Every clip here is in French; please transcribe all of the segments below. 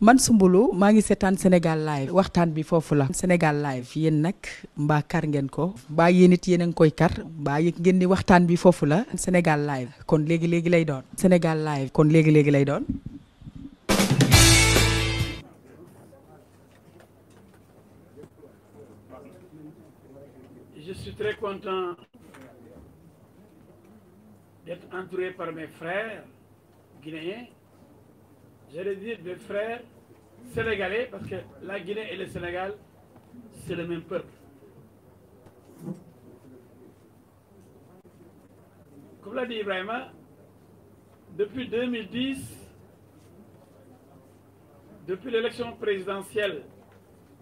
man Soumboulou maa ngi seetaan Sénégal live waxtaan bi foofu la Sénégal live yéen nag mbaa kar ngeen ko mbaa yéen it yéen a ngi koy kar mbaa yëg ngeen ni waxtaan bi foofu la Sénégal live kon léegi lay doon Sénégal live kon léegi lay doon. Je suis très content d'être entouré par mes frères guinéens. J'allais dire mes frères sénégalais parce que la Guinée et le Sénégal, c'est le même peuple. Comme l'a dit Ibrahima, depuis 2010, depuis l'élection présidentielle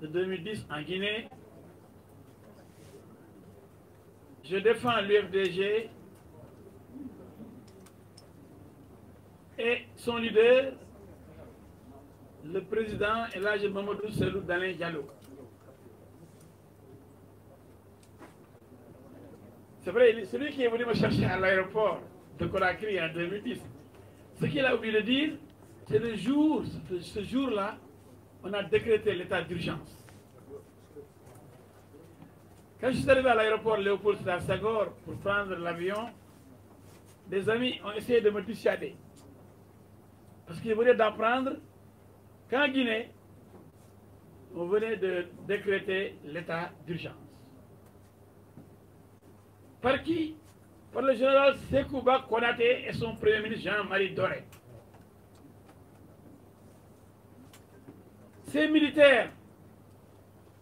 de 2010 en Guinée, je défends l'UFDG et son leader, le président Elhadji Mamadou Cellou Dalein Diallo. C'est vrai, celui qui est venu me chercher à l'aéroport de Conakry en 2010, ce qu'il a oublié de dire, c'est le jour, ce jour-là, on a décrété l'état d'urgence. Quand je suis arrivé à l'aéroport Léopold Sédar Senghor pour prendre l'avion, des amis ont essayé de me dissuader. Parce qu'ils venaient d'apprendre qu'en Guinée, on venait de décréter l'état d'urgence. Par qui? Par le général Sekouba Konaté et son premier ministre Jean-Marie Doré. Ces militaires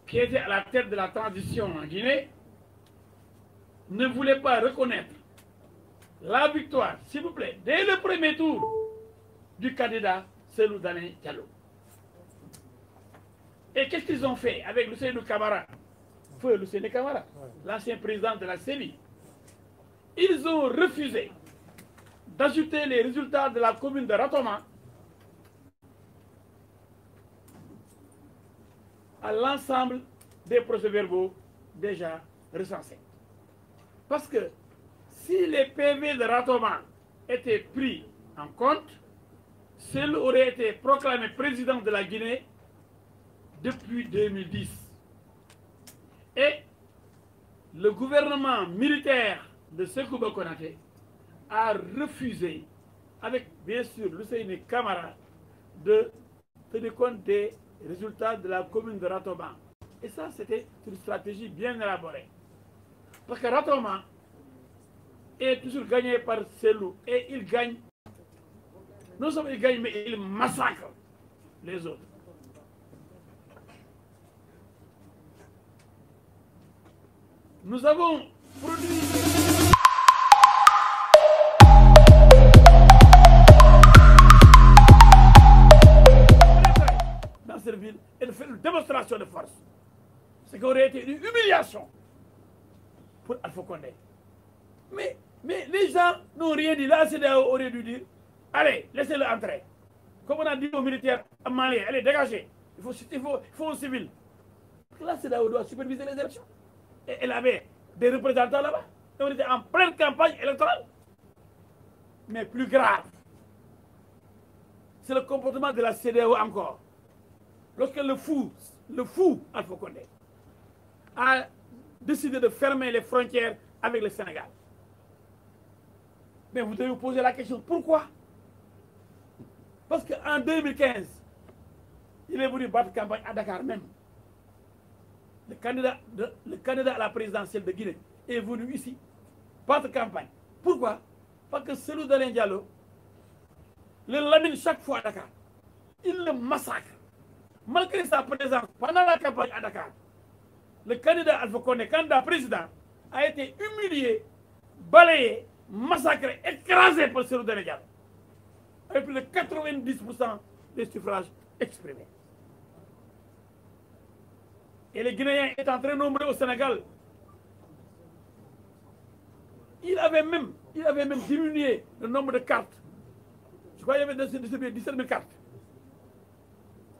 qui étaient à la tête de la transition en Guinée ne voulaient pas reconnaître la victoire, s'il vous plaît, dès le premier tour du candidat Cellou Dalein Diallo. Et qu'est-ce qu'ils ont fait avec Lucénou Camara, feu Lucénou Camara, l'ancien président de la CENI? Ils ont refusé d'ajouter les résultats de la commune de Ratoma à l'ensemble des procès-verbaux déjà recensés. Parce que si les PV de Ratoma étaient pris en compte, Cellou aurait été proclamé président de la Guinée depuis 2010. Et le gouvernement militaire de Sekouba Konaté a refusé, avec bien sûr Lucénou Camara, de tenir compte des résultats de la commune de Ratoma. Et ça, c'était une stratégie bien élaborée. Parce que Ratoma est toujours gagné par Cellou et il gagne. Non seulement il gagne, mais il massacre les autres. Nous avons produit... dans cette ville et de faire une démonstration de force. Ce qui aurait été une humiliation pour Alpha Condé. Mais les gens n'ont rien dit. La CEDEAO aurait dû dire, allez, laissez-le entrer. Comme on a dit aux militaires maliens, allez, dégagez. Il faut un civil. La CEDEAO doit superviser les élections. Et elle avait des représentants là-bas. On était en pleine campagne électorale. Mais plus grave, c'est le comportement de la CEDEAO encore. Lorsque le fou Alpha Condé a décidé de fermer les frontières avec le Sénégal. Mais vous devez vous poser la question, pourquoi? Parce qu'en 2015, il est venu battre campagne à Dakar même. Le candidat à la présidentielle de Guinée est venu ici battre campagne. Pourquoi? Parce que Cellou Dalein Diallo le lamine chaque fois à Dakar. Il le massacre. Malgré sa présence pendant la campagne à Dakar, le candidat Alpha Condé, candidat président, a été humilié, balayé, massacré, écrasé par Cellou Dalein Diallo, avec plus de 90% des suffrages exprimés. Et les Guinéens étant très nombreux au Sénégal, il avait même diminué le nombre de cartes. Je crois qu'il y avait 17 000 cartes.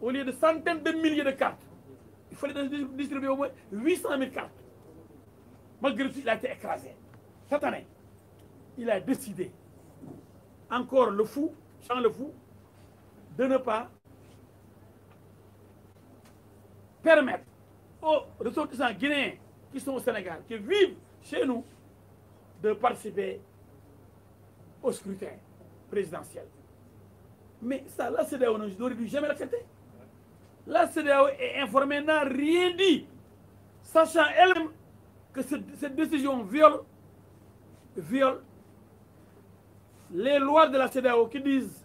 Au lieu de centaines de milliers de cartes, il fallait distribuer au moins 800 000 cartes. Malgré tout, il a été écrasé. Cette année, il a décidé, encore le fou, Jean le fou, de ne pas permettre aux ressortissants guinéens qui sont au Sénégal, qui vivent chez nous, de participer au scrutin présidentiel. Mais ça, la CEDEAO n'aurait dû jamais l'accepter. La CEDEAO est informée, n'a rien dit, sachant elle-même que cette décision viole les lois de la CEDEAO qui disent,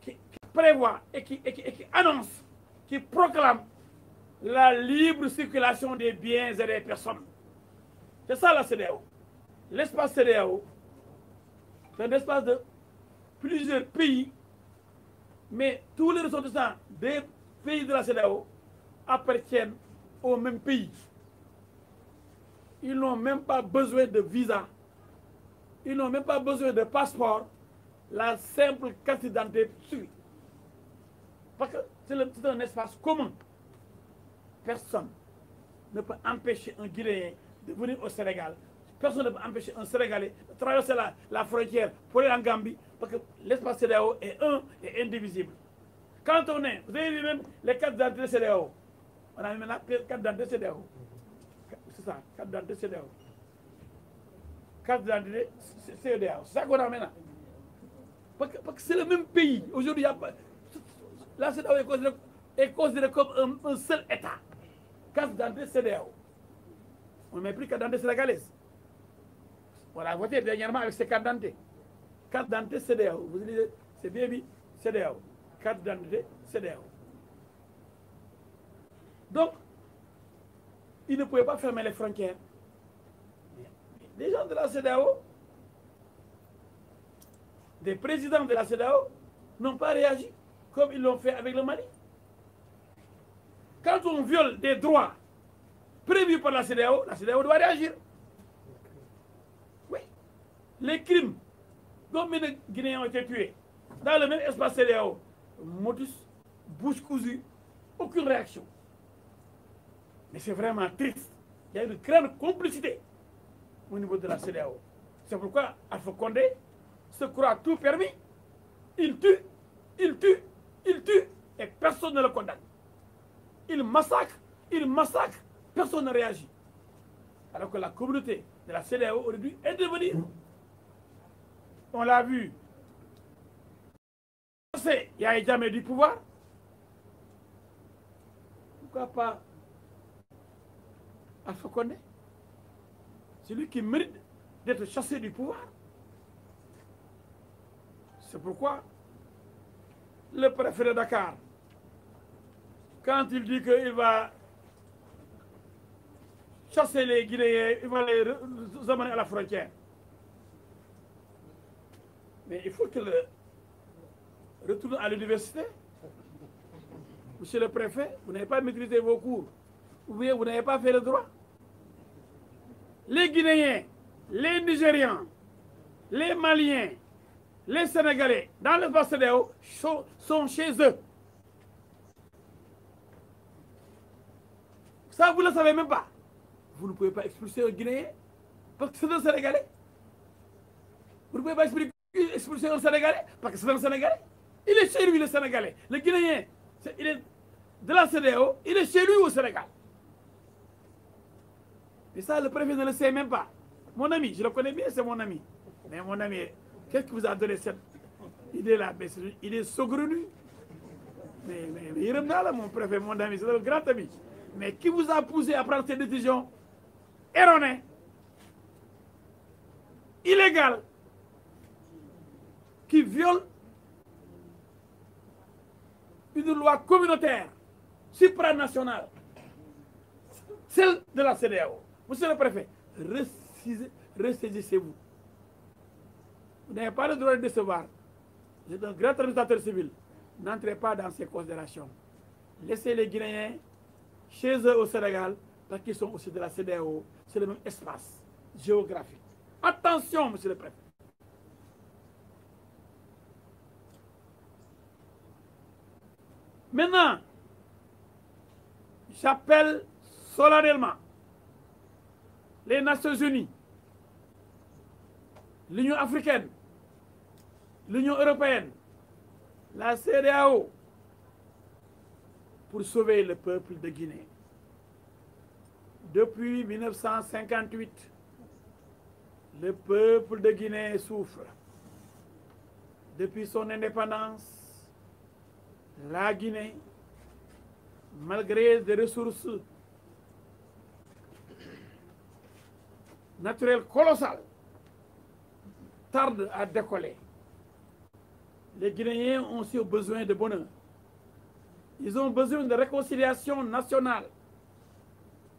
qui prévoient et qui annoncent, qui proclament la libre circulation des biens et des personnes. C'est ça la CEDEAO. L'espace CEDEAO, c'est un espace de plusieurs pays, mais tous les ressortissants des pays de la CEDEAO appartiennent au même pays. Ils n'ont même pas besoin de visa, ils n'ont même pas besoin de passeport, la simple carte d'identité suffit. Parce que c'est un espace commun. Personne ne peut empêcher un Guinéen de venir au Sénégal. Personne ne peut empêcher un Sénégalais de traverser la frontière pour aller en Gambie, parce que l'espace CEDEAO est un et indivisible. Quand on est, vous avez vu même les cartes d'identité CEDEAO. On a maintenant carte d'identité CEDEAO. C'est ça, carte d'identité CEDEAO. Carte d'identité CEDEAO. C'est ça qu'on a maintenant. Parce que c'est le même pays. Aujourd'hui, la CEDEAO est considérée comme un seul État. Carte d'identité CEDEAO. On ne met plus carte d'identité sénégalaise. On a voté dernièrement avec ces cartes d'identité. Carte d'identité CEDEAO. Vous dites, c'est bien mis CEDEAO. Carte d'identité CEDEAO. Donc, ils ne pouvaient pas fermer les frontières. Les gens de la CEDEAO, des présidents de la CEDEAO, n'ont pas réagi comme ils l'ont fait avec le Mali. Quand on viole des droits prévus par la CEDEAO doit réagir. Oui. Les crimes dont les Guinéens ont été tués dans le même espace CEDEAO, motus, bouche cousue, aucune réaction. Mais c'est vraiment triste. Il y a une grande complicité au niveau de la CEDEAO. C'est pourquoi Alpha Condé se croit tout permis. Il tue, et personne ne le condamne. Il massacre, personne ne réagit. Alors que la communauté de la CEDEAO aurait dû intervenir. On l'a vu. Il n'y a jamais du pouvoir. Pourquoi pas Alpha Condé? C'est lui qui mérite d'être chassé du pouvoir. C'est pourquoi le préfet de Dakar, quand il dit qu'il va chasser les Guinéens, il va les amener à la frontière. Mais il faut qu'il retourne à l'université. Monsieur le préfet, vous n'avez pas maîtrisé vos cours. Ou bien vous n'avez pas fait le droit. Les Guinéens, les Nigérians, les Maliens, les Sénégalais, dans l'espace CEDEAO, sont chez eux. Ça, vous ne le savez même pas. Vous ne pouvez pas expulser un Guinéen parce que c'est un Sénégalais. Vous ne pouvez pas expulser un Sénégalais parce que c'est un Sénégalais. Il est chez lui, le Sénégalais. Le Guinéen, il est de la CEDEAO, il est chez lui au Sénégal. Et ça, le préfet ne le sait même pas. Mon ami, je le connais bien, c'est mon ami. Mais mon ami, qu'est-ce qui vous a donné cette idée-là? Il est saugrenu. Mais il est là, mon préfet, mon ami, c'est un grand ami. Mais qui vous a poussé à prendre cette décision erronée, illégale, qui viole une loi communautaire, supranationale, celle de la CEDEAO? Monsieur le préfet, ressaisissez-vous. Vous n'avez pas le droit de décevoir. Vous êtes un grand administrateur civil. N'entrez pas dans ces considérations. Laissez les Guinéens chez eux au Sénégal, parce qu'ils sont aussi de la CEDEAO. C'est le même espace géographique. Attention, monsieur le préfet. Maintenant, j'appelle solennellement les Nations Unies, l'Union africaine, l'Union européenne, la CEDEAO, pour sauver le peuple de Guinée. Depuis 1958, le peuple de Guinée souffre. Depuis son indépendance, la Guinée, malgré des ressources naturelles colossales, tarde à décoller. Les Guinéens ont aussi besoin de bonheur. Ils ont besoin de réconciliation nationale.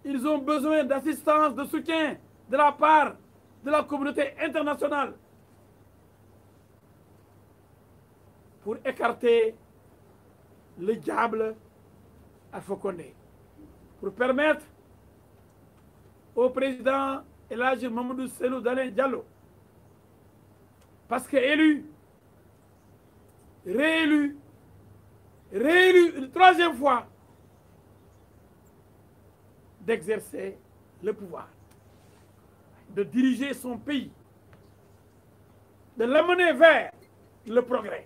Ils ont besoin d'assistance, de soutien de la part de la communauté internationale pour écarter le diable à Fokondé, pour permettre au président El Hadji Mamadou Cellou Dalein Diallo, parce que élu, réélu une troisième fois, d'exercer le pouvoir, de diriger son pays, de l'amener vers le progrès,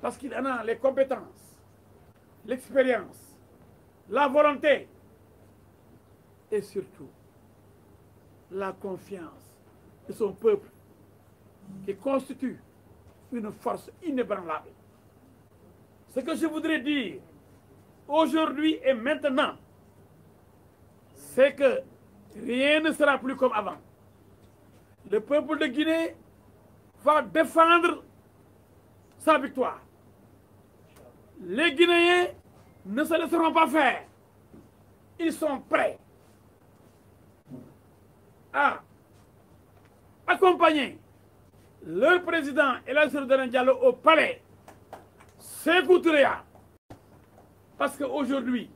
parce qu'il en a les compétences, l'expérience, la volonté et surtout la confiance de son peuple qui constitue une force inébranlable. Ce que je voudrais dire aujourd'hui et maintenant, c'est que rien ne sera plus comme avant. Le peuple de Guinée va défendre sa victoire. Les Guinéens ne se laisseront pas faire. Ils sont prêts à accompagner leur président El Hadji Cellou Dalein Diallo au palais, Sékou Touré, parce qu'aujourd'hui,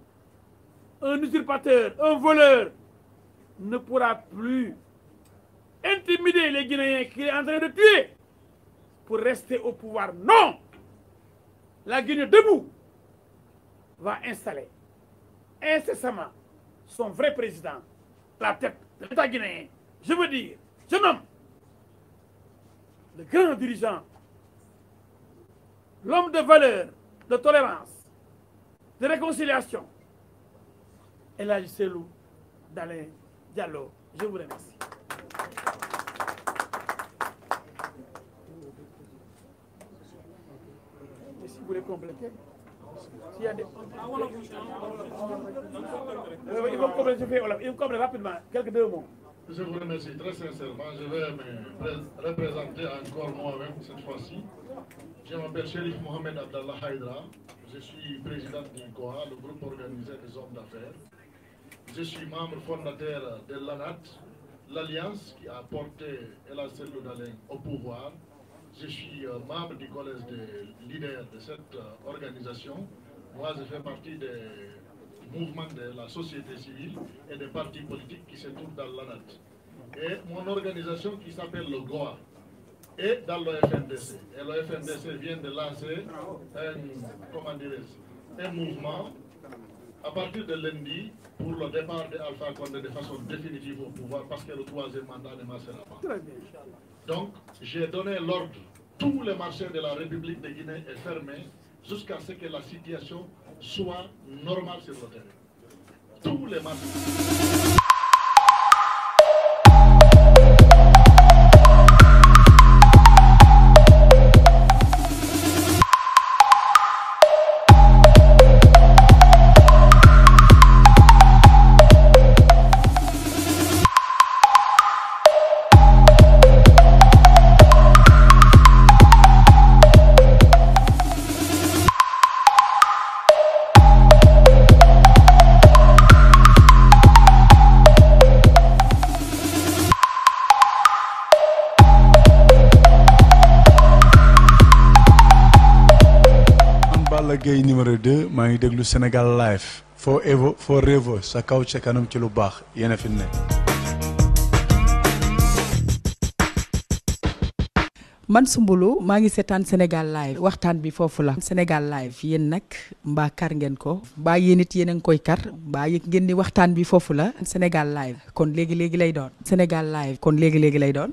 un usurpateur, un voleur ne pourra plus intimider les Guinéens qu'il est en train de tuer pour rester au pouvoir. Non! La Guinée debout va installer incessamment son vrai président à la tête de l'État guinéen. Je veux dire, je nomme le grand dirigeant, l'homme de valeur, de tolérance, de réconciliation, El Hadji Cellou Dalein Diallo. Je vous remercie. Et si vous voulez compléter, s'il y a des... il va compléter rapidement, quelques deux mots. Je vous remercie très sincèrement. Je vais me représenter encore moi-même cette fois-ci. Je m'appelle Chérif Mohamed Abdallah Haïdra. Je suis président d'INCOA, le groupe organisé des hommes d'affaires. Je suis membre fondateur de l'ANAT, l'alliance qui a porté El Hadji Cellou Dalein au pouvoir. Je suis membre du collège des leaders de cette organisation. Moi, je fais partie des mouvements de la société civile et des partis politiques qui se trouvent dans l'ANAT. Et mon organisation qui s'appelle le GOA est dans le FNDC. Et le FNDC vient de lancer un mouvement à partir de lundi pour le départ d'Alpha Condé de façon définitive au pouvoir parce que le troisième mandat ne marchera pas. Donc, j'ai donné l'ordre. Tous les marchés de la République de Guinée est fermé jusqu'à ce que la situation soit normale sur le terrain. Tous les marchés. Balla Gaye numéro 2 maa ngi déglu Sénégal Live forever sa kaw ca kanam ci lu baax yéen a fi ne. man Soumboulou maa ngi seetaan Sénégal Live waxtaan bi foofu la. Sénégal Live yéen nag mbaa kar ngeen ko mbaa yéen it yéen a ngi koy kar mbaa yëg ngeen ni waxtaan bi foofu la. Sénégal Live kon léegi lay doon. Sénégal Live kon léegi lay doon.